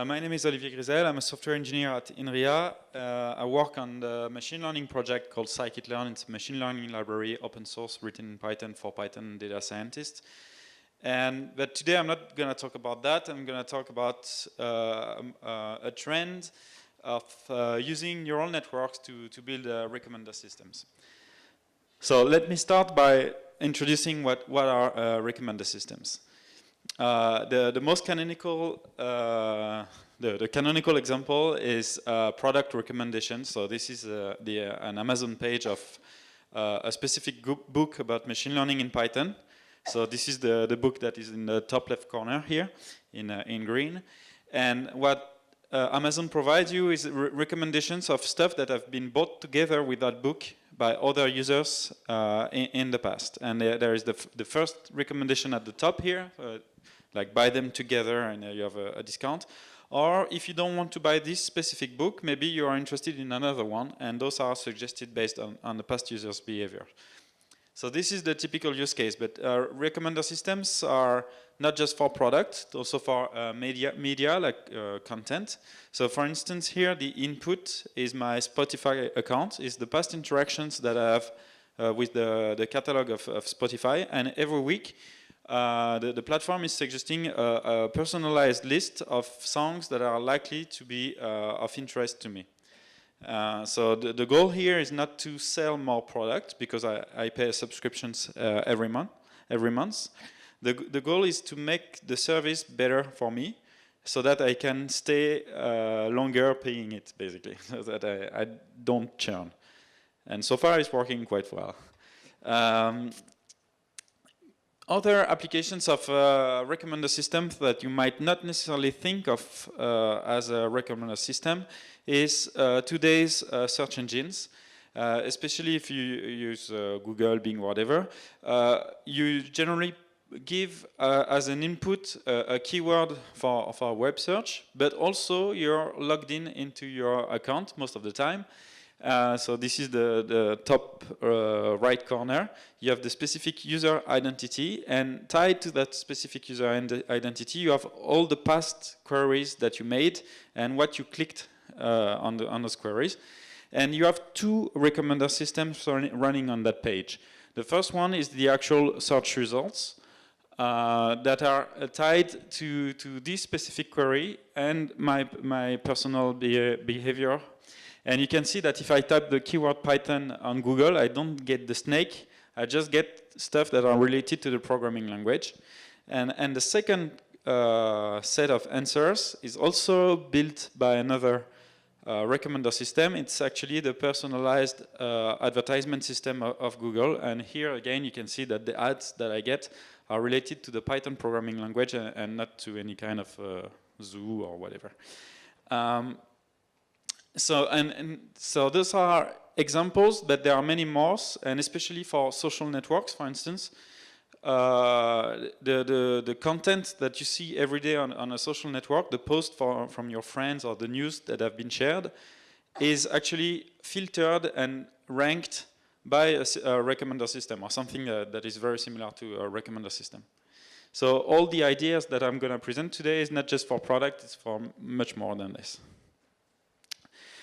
My name is Olivier Grisel. I'm a software engineer at INRIA. I work on the machine learning project called scikit-learn. It's a machine learning library, open source, written in Python for Python data scientists. But today I'm not going to talk about that. I'm going to talk about a trend of using neural networks to build recommender systems. So let me start by introducing what are recommender systems. The most canonical, the canonical example is product recommendation. So this is an Amazon page of a specific book about machine learning in Python. So this is the book that is in the top left corner here in green. And what Amazon provides you is recommendations of stuff that have been bought together with that book by other users in the past. And there is the first recommendation at the top here, like buy them together and you have a discount. Or if you don't want to buy this specific book, maybe you are interested in another one, and those are suggested based on the past user's behavior. So this is the typical use case, but recommender systems are not just for product, also for media like content. So for instance here, the input is my Spotify account, is the past interactions that I have with the catalog of Spotify, and every week the platform is suggesting a personalized list of songs that are likely to be of interest to me. So the goal here is not to sell more product, because I pay subscriptions every month. The goal is to make the service better for me, so that I can stay longer paying it, basically, so that I don't churn. And so far it's working quite well. Other applications of recommender systems that you might not necessarily think of as a recommender system is today's search engines, especially if you use Google, Bing, whatever. You generally give as an input a keyword for a web search, but also you're logged into your account most of the time. So this is the top right corner. You have the specific user identity, and tied to that specific user identity, you have all the past queries that you made and what you clicked on those queries. And you have two recommender systems running on that page. The first one is the actual search results that are tied to this specific query and my personal behavior. And you can see that if I type the keyword Python on Google, I don't get the snake. I just get stuff that are related to the programming language. And the second set of answers is also built by another recommender system. It's actually the personalized advertisement system of Google. And here again, you can see that the ads that I get are related to the Python programming language and not to any kind of zoo or whatever. So those are examples, but there are many more, and especially for social networks, for instance. The content that you see every day on a social network, the post from your friends or the news that have been shared, is actually filtered and ranked by a recommender system, or something that is very similar to a recommender system. So all the ideas that I'm going to present today is not just for product, it's for much more than this.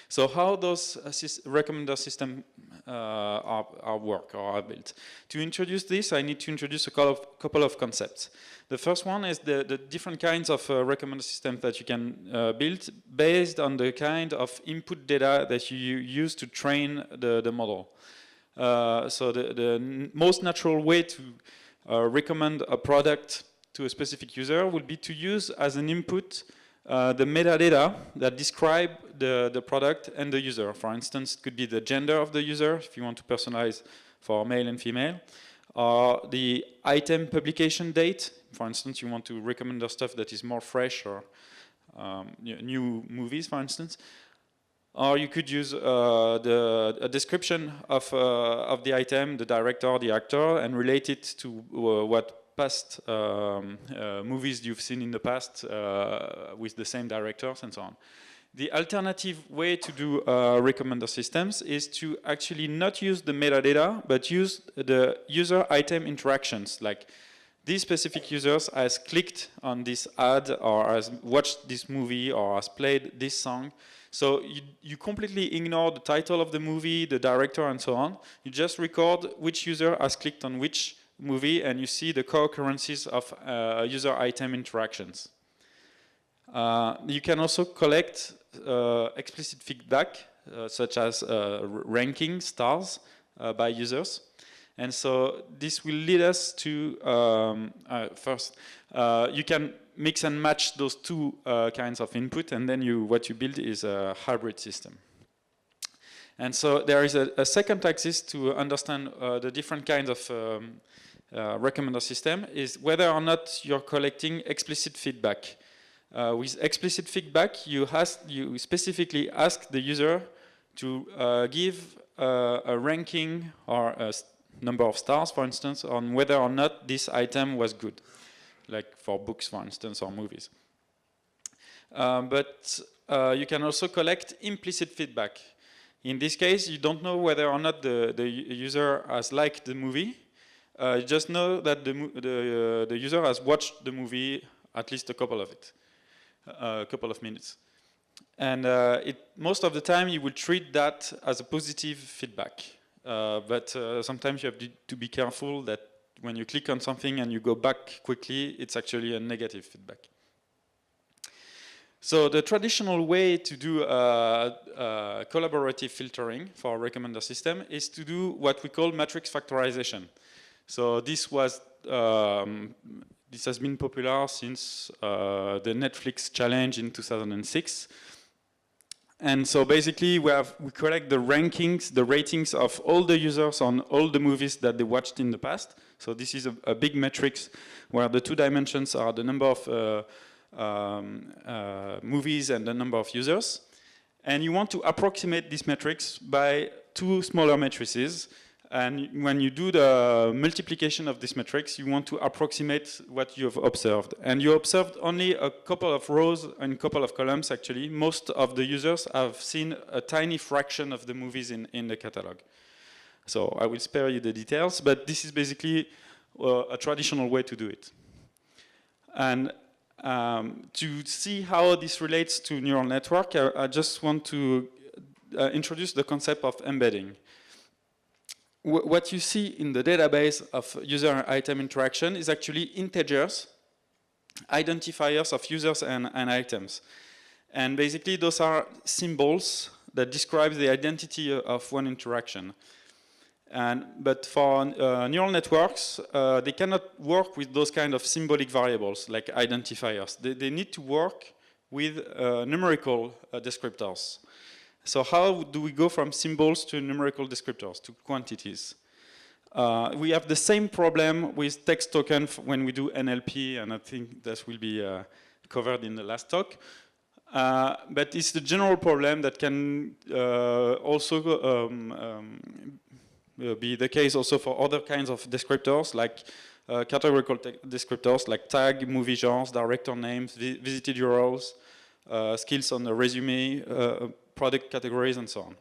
So how those recommender systems are built. To introduce this, I need to introduce a couple of concepts. The first one is the different kinds of recommender systems that you can build based on the kind of input data that you use to train the model. So the most natural way to recommend a product to a specific user would be to use as an input the metadata that describe the product and the user. For instance, it could be the gender of the user, if you want to personalize for male and female, or the item publication date. For instance, you want to recommend the stuff that is more fresh, or new movies, for instance. Or you could use a description of the item, the director, the actor, and relate it to what past movies you've seen in the past with the same directors and so on. The alternative way to do recommender systems is to actually not use the metadata, but use the user item interactions, like this specific user has clicked on this ad or has watched this movie or has played this song. So you completely ignore the title of the movie, the director, and so on. You just record which user has clicked on which movie, and you see the co-occurrences of user item interactions. You can also collect explicit feedback, such as ranking stars by users. And so this will lead us to, first, you can mix and match those two kinds of input, and then what you build is a hybrid system. And so there is a second axis to understand the different kinds of recommender system, is whether or not you're collecting explicit feedback. With explicit feedback, you specifically ask the user to give a ranking or a number of stars, for instance, on whether or not this item was good, like for books, for instance, or movies. But you can also collect implicit feedback. In this case, you don't know whether or not the user has liked the movie. You just know that the user has watched the movie, at least a couple of minutes. And most of the time, you will treat that as a positive feedback. But sometimes you have to be careful that when you click on something and you go back quickly, it's actually a negative feedback. So the traditional way to do collaborative filtering for a recommender system is to do what we call matrix factorization. So this has been popular since the Netflix challenge in 2006. And so basically we collect the rankings, the ratings of all the users on all the movies that they watched in the past. So this is a big matrix where the two dimensions are the number of movies and the number of users. And you want to approximate this matrix by two smaller matrices. And when you do the multiplication of this matrix, you want to approximate what you have observed. And you observed only a couple of rows and a couple of columns, actually. Most of the users have seen a tiny fraction of the movies in the catalog. So I will spare you the details, but this is basically a traditional way to do it. And to see how this relates to neural network, I just want to introduce the concept of embedding. What you see in the database of user item interaction is actually integers, identifiers of users and items. And basically those are symbols that describe the identity of one interaction. But for neural networks, they cannot work with those kind of symbolic variables like identifiers. They need to work with numerical descriptors. So how do we go from symbols to numerical descriptors, to quantities? We have the same problem with text token when we do NLP, and I think that will be covered in the last talk. But it's the general problem that can also be the case also for other kinds of descriptors, like categorical descriptors, like tag, movie genres, director names, visited URLs, skills on the resume, product categories, and so on.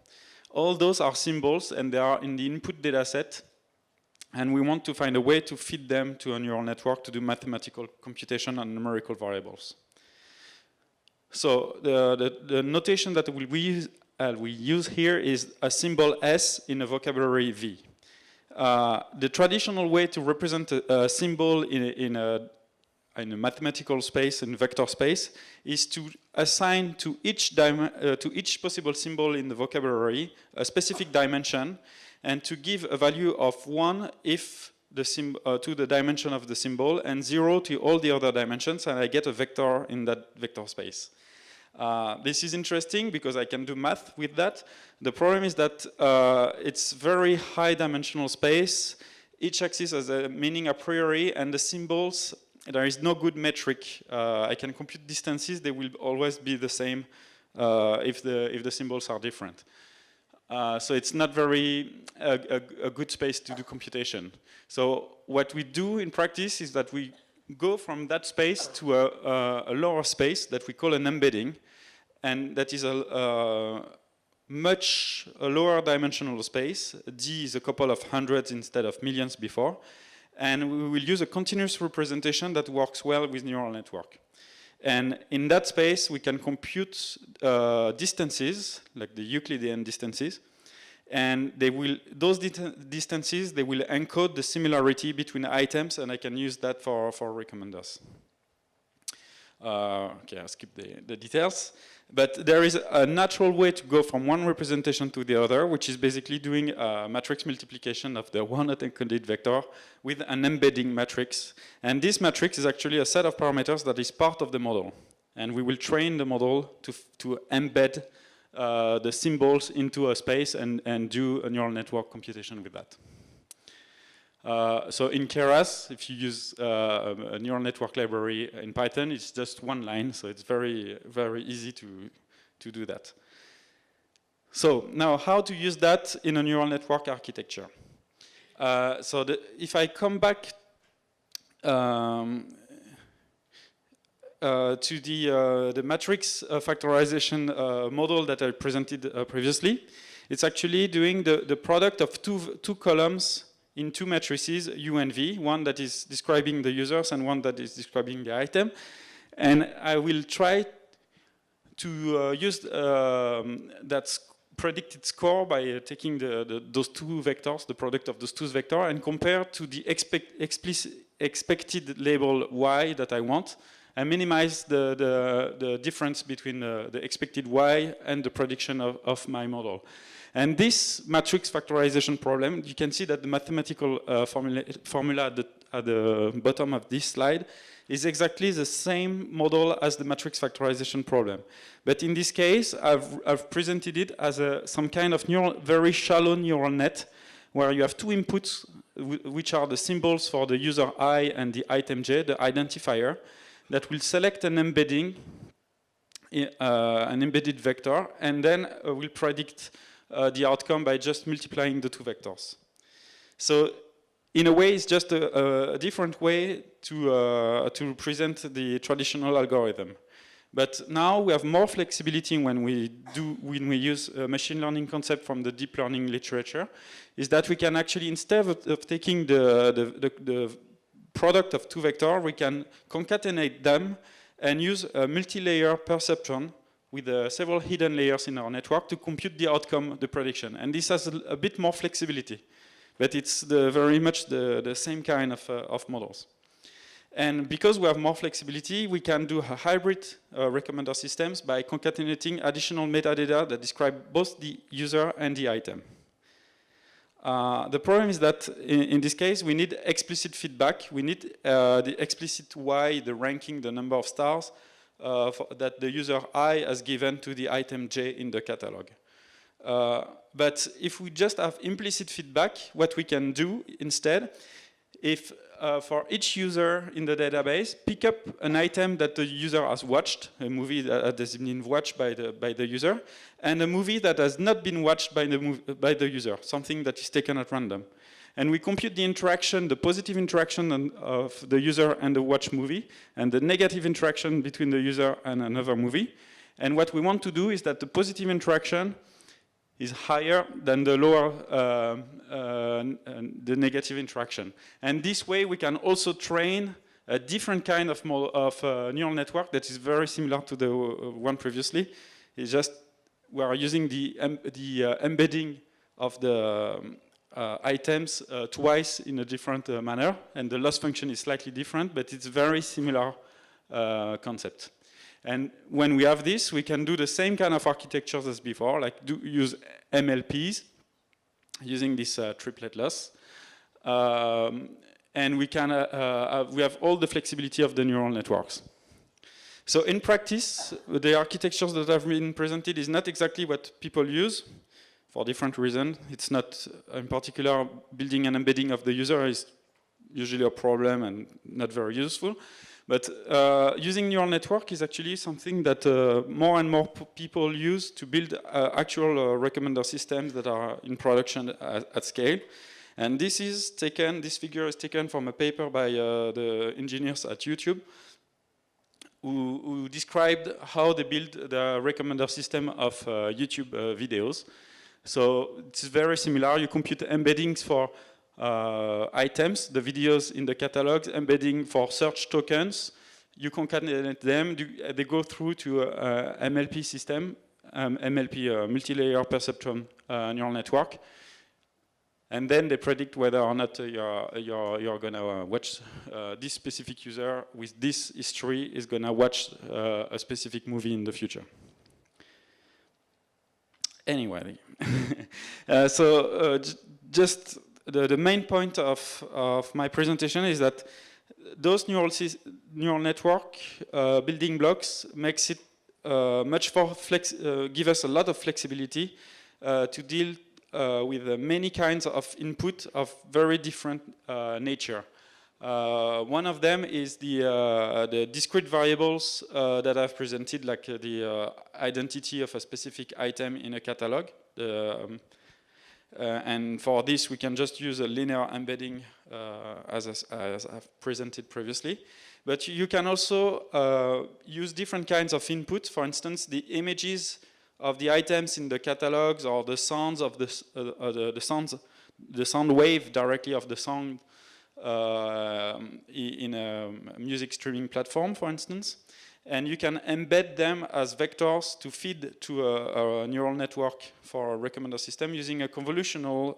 All those are symbols, and they are in the input data set, and we want to find a way to feed them to a neural network to do mathematical computation on numerical variables. So the notation that we use here is a symbol S in a vocabulary V. The traditional way to represent a symbol in a mathematical space, in vector space, is to assign to each possible symbol in the vocabulary a specific dimension, and to give a value of 1 if to the dimension of the symbol, and 0 to all the other dimensions, and I get a vector in that vector space. This is interesting because I can do math with that. The problem is that it's very high dimensional space. Each axis has a meaning a priori, and the symbols, there is no good metric. I can compute distances, they will always be the same if the symbols are different. So it's not very a good space to do computation. So what we do in practice is that we go from that space to a lower space that we call an embedding, and that is a much lower dimensional space. D is a couple of hundreds instead of millions before. And we will use a continuous representation that works well with neural network. And in that space, we can compute distances, like the Euclidean distances, and those distances, they will encode the similarity between items, and I can use that for recommenders. Okay, I'll skip the details. But there is a natural way to go from one representation to the other, which is basically doing a matrix multiplication of the one encoded vector with an embedding matrix. And this matrix is actually a set of parameters that is part of the model. And we will train the model to embed the symbols into a space and do a neural network computation with that. So in Keras, if you use a neural network library in Python, it's just one line, so it's very, very easy to do that. So now how to use that in a neural network architecture? If I come back to the matrix factorization model that I presented previously, it's actually doing the product of two columns in two matrices, U and V, one that is describing the users and one that is describing the item. And I will try to use that predicted score by taking those two vectors, the product of those two vectors, and compare to the expected label Y that I want, and minimize the difference between the expected Y and the prediction of my model. And this matrix factorization problem, you can see that the mathematical formula at the bottom of this slide is exactly the same model as the matrix factorization problem. But in this case, I've presented it as some kind of very shallow neural net, where you have two inputs, which are the symbols for the user I and the item J, the identifier, that will select an embedding, an embedded vector, and then will predict the outcome by just multiplying the two vectors. So in a way, it's just a different way to present the traditional algorithm. But now we have more flexibility when we use a machine learning concept from the deep learning literature, is that we can actually, instead of taking the product of two vectors, we can concatenate them and use a multi-layer perceptron with several hidden layers in our network to compute the outcome, the prediction. And this has a bit more flexibility, but it's very much the same kind of models. And because we have more flexibility, we can do a hybrid recommender systems by concatenating additional metadata that describe both the user and the item. The problem is that in this case, we need explicit feedback. We need the explicit Y, the ranking, the number of stars that the user I has given to the item J in the catalog. But if we just have implicit feedback, what we can do instead, if for each user in the database, pick up an item that the user has watched, a movie that has been watched by the user, and a movie that has not been watched by the user, something that is taken at random. And we compute the interaction, the positive interaction of the user and the watched movie, and the negative interaction between the user and another movie. And what we want to do is that the positive interaction is higher than the lower, the negative interaction. And this way we can also train a different kind of neural network that is very similar to the one previously. It's just we are using the embedding of the items twice in a different manner, and the loss function is slightly different, but it's very similar concept. And when we have this, we can do the same kind of architectures as before, like use MLPs using this triplet loss. And we can we have all the flexibility of the neural networks. So in practice, the architectures that have been presented is not exactly what people use for different reasons. It's not, in particular, building an embedding of the user is usually a problem and not very useful. But using neural network is actually something that more and more people use to build actual recommender systems that are in production at scale. And this figure is taken from a paper by the engineers at YouTube who described how they build the recommender system of YouTube videos. So it's very similar. You compute embeddings for items, the videos in the catalogs, embedding for search tokens. You concatenate them, they go through to a MLP system, MLP, multi-layer perceptron neural network. And then they predict whether or not you're going to watch this specific user with this history is going to watch a specific movie in the future. Anyway, just the main point of my presentation is that those neural network building blocks makes it give us a lot of flexibility to deal with many kinds of input of very different nature. One of them is the discrete variables that I've presented, like the identity of a specific item in a catalog. And for this, we can just use a linear embedding as I've presented previously. But you can also use different kinds of inputs. For instance, the images of the items in the catalogs, or the sounds of the sound wave directly of the song in a music streaming platform, for instance. And you can embed them as vectors to feed to a neural network for a recommender system using a convolutional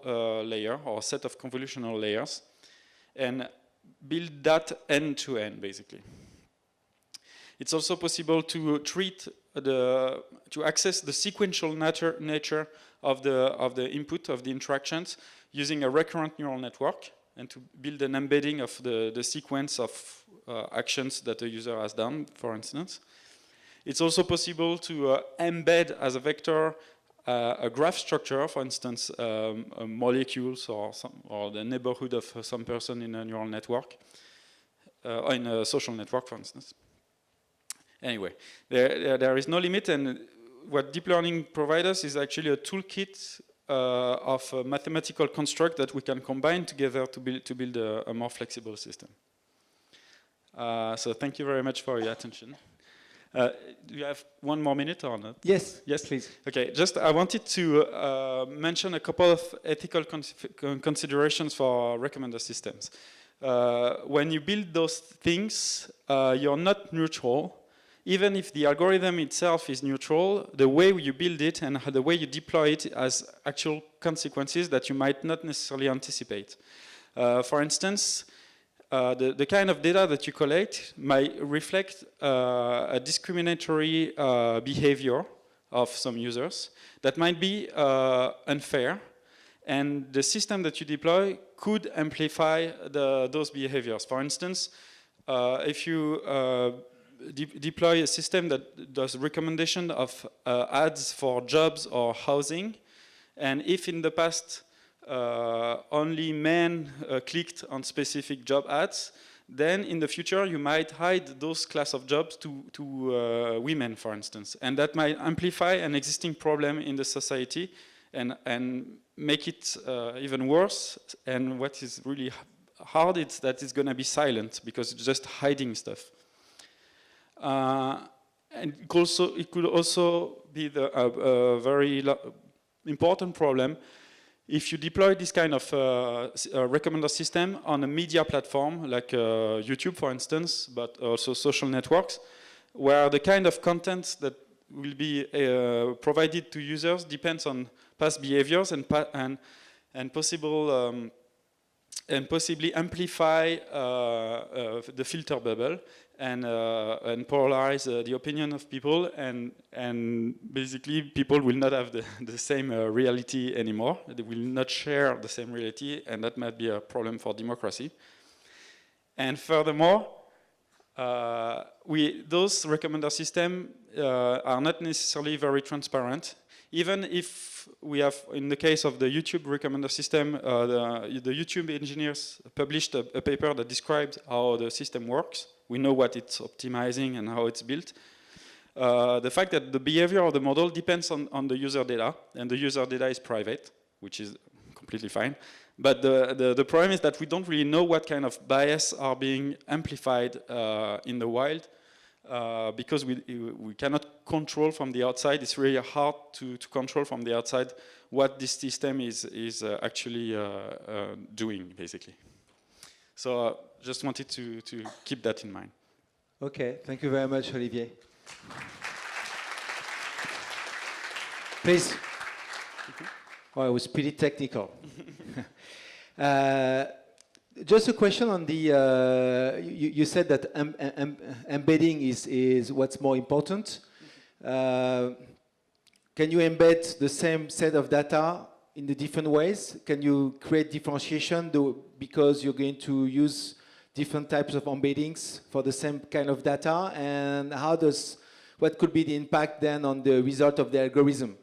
layer, or a set of convolutional layers, and build that end to end, basically. It's also possible to to access the sequential nature of the input, of the interactions, using a recurrent neural network, and to build an embedding of the sequence of actions that the user has done, for instance. It's also possible to embed as a vector a graph structure, for instance, molecules or the neighborhood of some person in a neural network, or in a social network, for instance. Anyway, there is no limit, and what deep learning provides us is actually a toolkit of a mathematical construct that we can combine together to build a more flexible system. So thank you very much for your attention. Do you have one more minute or not? Yes, yes, please. Okay, just I wanted to mention a couple of ethical considerations for recommender systems. When you build those things, you're not neutral. Even if the algorithm itself is neutral, the way you build it and the way you deploy it has actual consequences that you might not necessarily anticipate. For instance, the kind of data that you collect might reflect a discriminatory behavior of some users that might be unfair, and the system that you deploy could amplify those behaviors. For instance, if you deploy a system that does recommendation of ads for jobs or housing, and if in the past only men clicked on specific job ads, then in the future you might hide those class of jobs to women, for instance, and that might amplify an existing problem in the society and make it even worse. And what is really hard is that it's going to be silent because it's just hiding stuff. And it could also be a very important problem if you deploy this kind of recommender system on a media platform like YouTube, for instance, but also social networks, where the kind of content that will be provided to users depends on past behaviors and possibly amplify the filter bubble and polarize the opinion of people, and basically people will not have the same reality anymore. They will not share the same reality, and that might be a problem for democracy. And furthermore, those recommender systems are not necessarily very transparent. Even if we have, in the case of the YouTube recommender system, the YouTube engineers published a paper that describes how the system works. We know what it's optimizing and how it's built. The fact that the behavior of the model depends on the user data, and the user data is private, which is completely fine. But the problem is that we don't really know what kind of bias are being amplified in the wild, because we cannot control from the outside. It's really hard to control from the outside what this system is actually doing, basically. So just wanted to keep that in mind. Okay, thank you very much, Olivier. Please. Oh, it was pretty technical. Just a question on the, you said that embedding is what's more important. Can you embed the same set of data in the different ways? Can you create differentiation because you're going to use different types of embeddings for the same kind of data? And what could be the impact then on the result of the algorithm?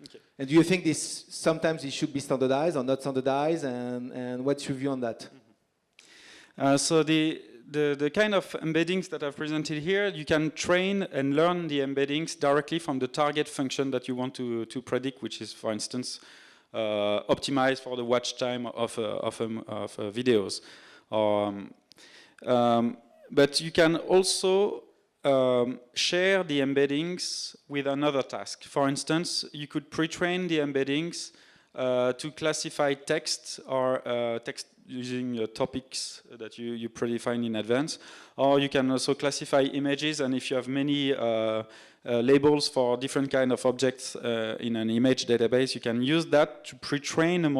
Okay. And do you think sometimes it should be standardized or not standardized? And what's your view on that? So the kind of embeddings that I've presented here, you can train and learn the embeddings directly from the target function that you want to predict, which is, for instance, optimize for the watch time of videos. But you can also share the embeddings with another task. For instance, you could pre-train the embeddings to classify text or text using topics that you predefine in advance. Or you can also classify images, and if you have many labels for different kind of objects in an image database, you can use that to pre-train a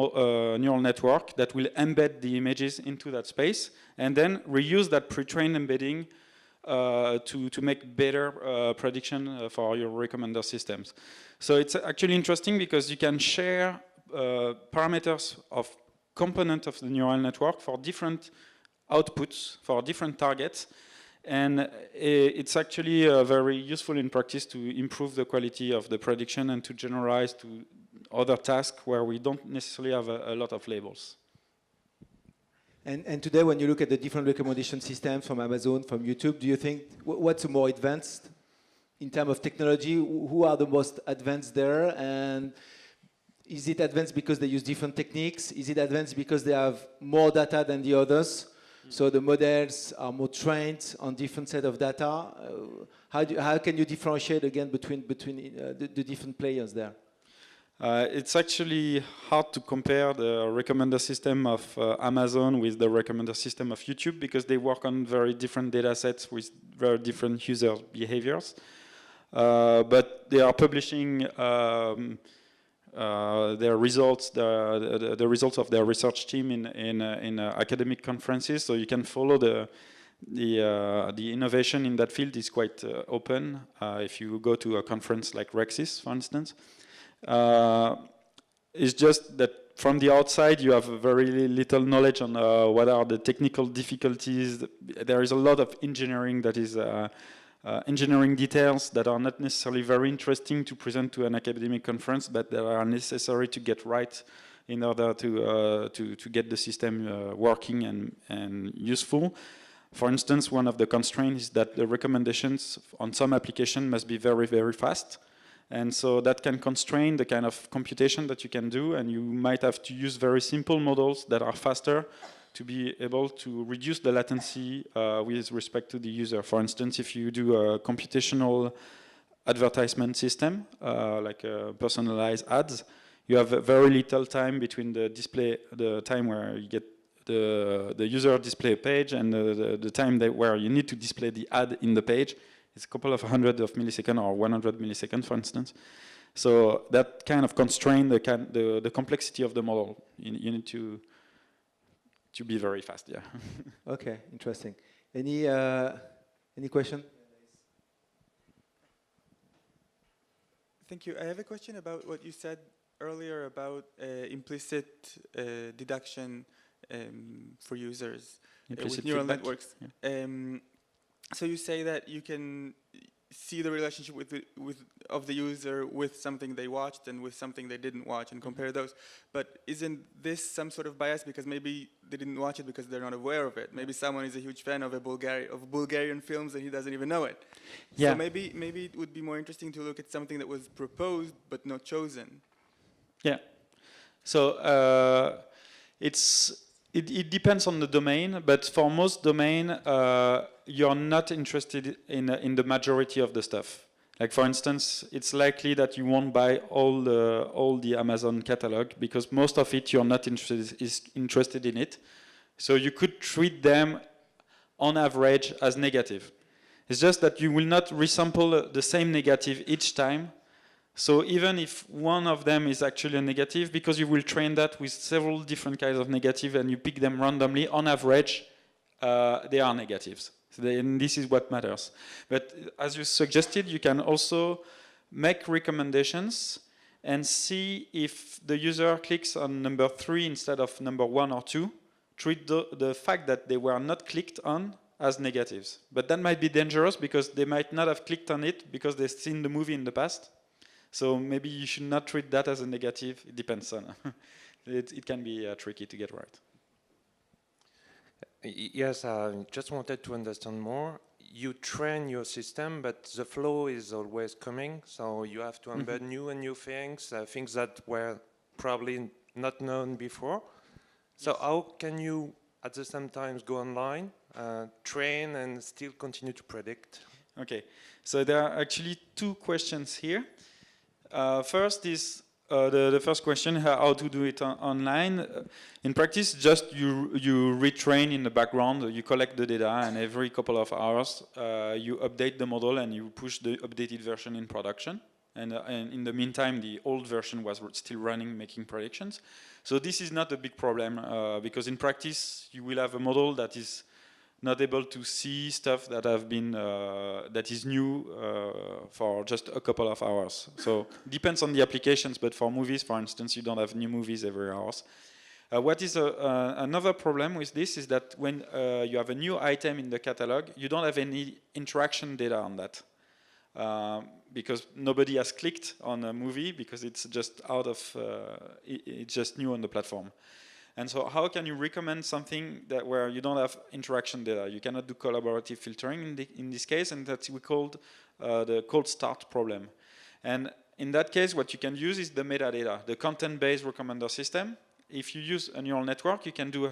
neural network that will embed the images into that space, and then reuse that pre-trained embedding to make better prediction for your recommender systems. So it's actually interesting because you can share parameters of component of the neural network for different outputs, for different targets, and it's actually very useful in practice to improve the quality of the prediction and to generalize to other tasks where we don't necessarily have a lot of labels. And today, when you look at the different recommendation systems from Amazon, from YouTube, do you think what's more advanced in terms of technology? Who are the most advanced there? And is it advanced because they use different techniques? Is it advanced because they have more data than the others? So the models are more trained on different set of data. How can you differentiate again between the different players there? It's actually hard to compare the recommender system of Amazon with the recommender system of YouTube because they work on very different data sets with very different user behaviors. But they are publishing their results, the results of their research team in academic conferences, so you can follow the innovation in that field is quite open. If you go to a conference like Rexis, for instance, it's just that from the outside you have very little knowledge on what are the technical difficulties. There is a lot of engineering that is engineering details that are not necessarily very interesting to present to an academic conference, but that are necessary to get right in order to get the system working and useful. For instance, one of the constraints is that the recommendations on some application must be very, very fast. And so that can constrain the kind of computation that you can do, and you might have to use very simple models that are faster to be able to reduce the latency with respect to the user. For instance, if you do a computational advertisement system, like personalized ads, you have very little time between the time where you get the user display page and the time where you need to display the ad in the page. It's a couple of hundred of milliseconds or 100 milliseconds, for instance. So that kind of constrains the complexity of the model. You need to be very fast, yeah. Okay, interesting. Any question? Thank you. I have a question about what you said earlier about implicit deduction for users with neural networks. Yeah. So you say that you can see the relationship of the user with something they watched and with something they didn't watch and compare those. But isn't this some sort of bias because maybe they didn't watch it because they're not aware of it? Maybe someone is a huge fan of Bulgarian films and he doesn't even know it. Yeah. So maybe it would be more interesting to look at something that was proposed but not chosen. Yeah. So it depends on the domain, but for most domain, you're not interested in the majority of the stuff. Like for instance, it's likely that you won't buy all the Amazon catalog because most of it you're not interested in it. So you could treat them on average as negative. It's just that you will not resample the same negative each time. So even if one of them is actually a negative, because you will train that with several different kinds of negative and you pick them randomly, on average, they are negatives. So and this is what matters. But as you suggested, you can also make recommendations and see if the user clicks on number 3 instead of number 1 or 2, treat the fact that they were not clicked on as negatives. But that might be dangerous because they might not have clicked on it because they've seen the movie in the past. So maybe you should not treat that as a negative. It depends on. It can be tricky to get right. Yes, I just wanted to understand more. You train your system, but the flow is always coming. So you have to embed new and new things, things that were probably not known before. So how can you, at the same time, go online, train, and still continue to predict? Okay, so there are actually 2 questions here. First is the first question, how to do it online. In practice, just you retrain in the background, you collect the data, and every couple of hours you update the model and you push the updated version in production. And in the meantime, the old version was still running, making predictions. So this is not a big problem because in practice, you will have a model that is not able to see stuff that have been that is new for just a couple of hours. So depends on the applications, but for movies, for instance, you don't have new movies every hours. What is another problem with this is that when you have a new item in the catalog, you don't have any interaction data on that. Because nobody has clicked on a movie because it's just out of, it's just new on the platform. And so how can you recommend something that where you don't have interaction data? You cannot do collaborative filtering in this case, and that's we called the cold start problem. And in that case, what you can use is the metadata, the content-based recommender system. If you use a neural network, you can do a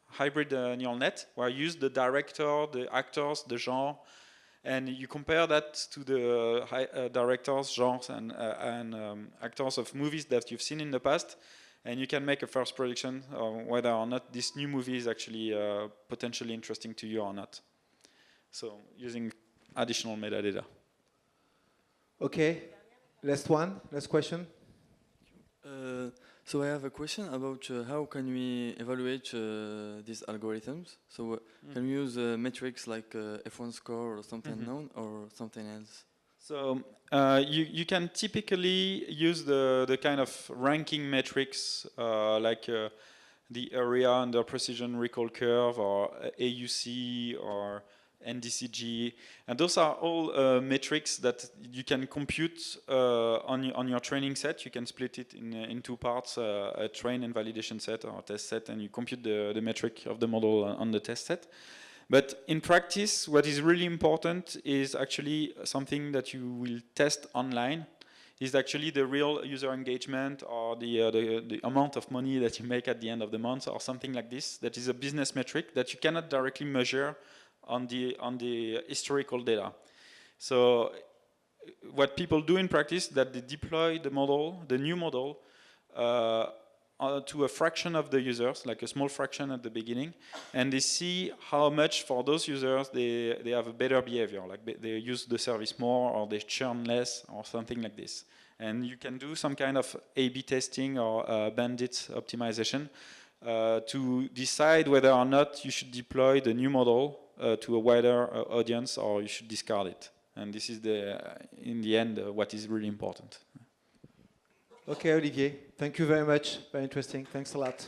hybrid neural net, where you use the director, the actors, the genre, and you compare that to the directors, genres, and actors of movies that you've seen in the past, and you can make a first prediction on whether or not this new movie is actually potentially interesting to you or not. So using additional metadata. Okay, last question. So I have a question about how can we evaluate these algorithms. So can we use metrics like F1 score or something known or something else? So you can typically use the kind of ranking metrics like the area under precision recall curve or AUC or NDCG, and those are all metrics that you can compute on your training set. You can split it in 2 parts, a train and validation set or a test set, and you compute the metric of the model on the test set. But in practice, what is really important is actually something that you will test online, is actually the real user engagement or the amount of money that you make at the end of the month or something like this. That is a business metric that you cannot directly measure on the historical data. So what people do in practice, that they deploy the model, the new model, to a fraction of the users, like a small fraction at the beginning, and they see how much for those users they have a better behavior, like they use the service more or they churn less or something like this. And you can do some kind of A/B testing or bandit optimization to decide whether or not you should deploy the new model to a wider audience or you should discard it. And this is in the end what is really important. Okay, Olivier, thank you very much. Very interesting. Thanks a lot.